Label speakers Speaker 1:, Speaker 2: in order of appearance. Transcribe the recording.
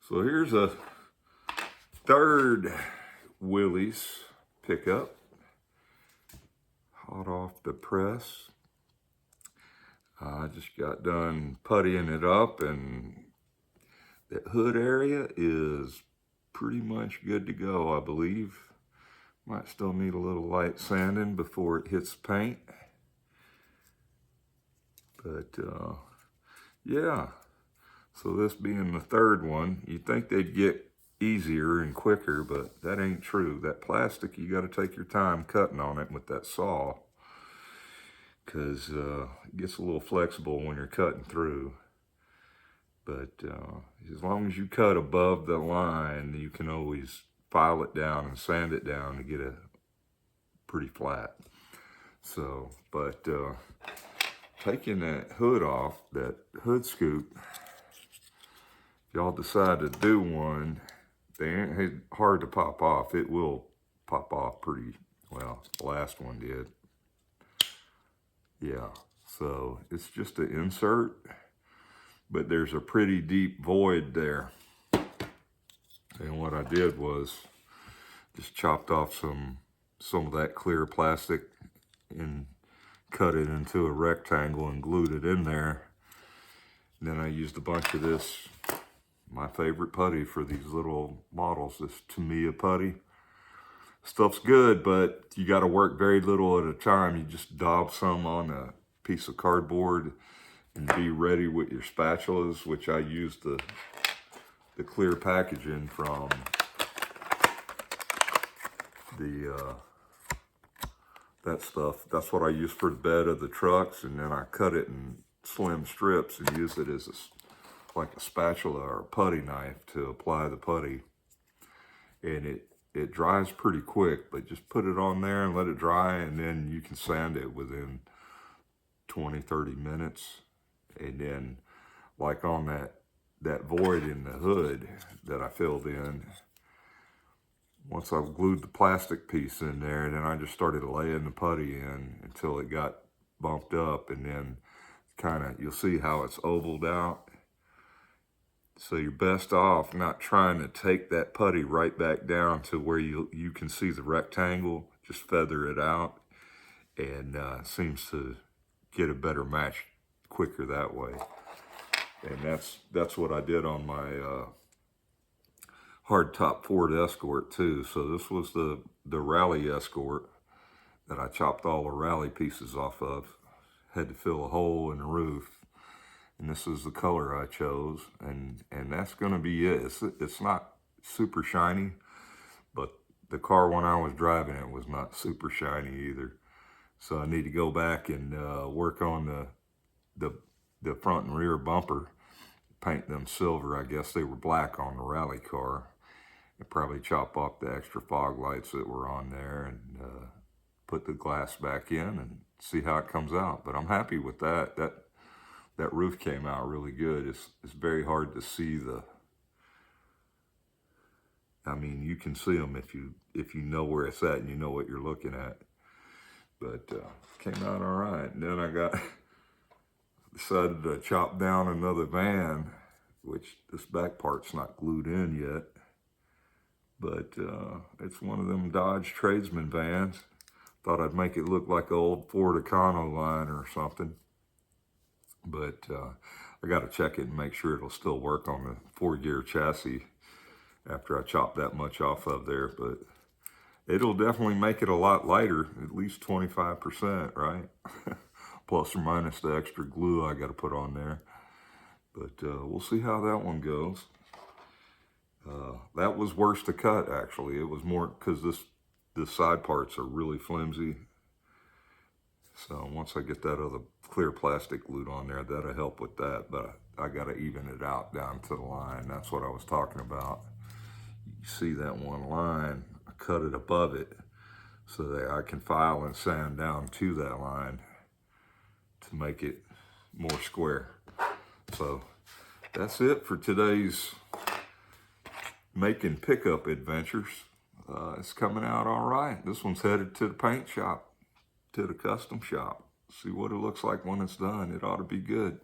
Speaker 1: So here's a third Willys pickup, hot off the press. I just got done puttying it up, and that hood area is pretty much good to go, I believe. Might still need a little light sanding before it hits paint. But yeah, so this being the third one, you'd think they'd get easier and quicker, but that ain't true. That plastic, you got to take your time cutting on it with that saw, because it gets a little flexible when you're cutting through. But as long as you cut above the line, you can always file it down and sand it down to get it pretty flat. So, but taking that hood off, that hood scoop, if y'all decide to do one, they ain't hard to pop off. It will pop off pretty well. The last one did. Yeah, so it's just an insert, but there's a pretty deep void there. And what I did was just chopped off some of that clear plastic and cut it into a rectangle and glued it in there. And then I used a bunch of this, my favorite putty for these little models, this Tamiya putty. Stuff's good, but you got to work very little at a time. You just daub some on a piece of cardboard and be ready with your spatulas, which I used the clear packaging from the that stuff. That's what I use for the bed of the trucks, and then I cut it in slim strips and use it as like a spatula or a putty knife to apply the putty. And it dries pretty quick, but just put it on there and let it dry, and then you can sand it within 20-30 minutes. And then, like on that void in the hood that I filled in, once I've glued the plastic piece in there, then I just started laying the putty in until it got bumped up, and then kind of, you'll see how it's ovaled out. So you're best off not trying to take that putty right back down to where you can see the rectangle. Just feather it out, and seems to get a better match quicker that way. And that's what I did on my hardtop Ford Escort too. So this was the Rally Escort that I chopped all the Rally pieces off of. Had to fill a hole in the roof. And this is the color I chose, and that's going to be it. It's not super shiny, but the car when I was driving it was not super shiny either. So I need to go back and work on the front and rear bumper, paint them silver. I guess they were black on the Rally car. And probably chop off the extra fog lights that were on there and put the glass back in and see how it comes out. But I'm happy with that. That roof came out really good. It's very hard to see I mean, you can see them if you know where it's at and you know what you're looking at. But came out all right. And then decided to chop down another van, which this back part's not glued in yet. But it's one of them Dodge Tradesman vans. Thought I'd make it look like an old Ford Econoline or something. But I got to check it and make sure it'll still work on the 4-gear chassis after I chop that much off of there. But it'll definitely make it a lot lighter, at least 25%, right? Plus or minus the extra glue I got to put on there. But we'll see how that one goes. That was worse to cut, actually. It was more because the side parts are really flimsy. So once I get that other clear plastic glued on there, that'll help with that. But I got to even it out down to the line. That's what I was talking about. You see that one line, I cut it above it so that I can file and sand down to that line to make it more square. So that's it for today's making pickup adventures. It's coming out all right. This one's headed to the paint shop, to the custom shop. See what it looks like when it's done. It ought to be good.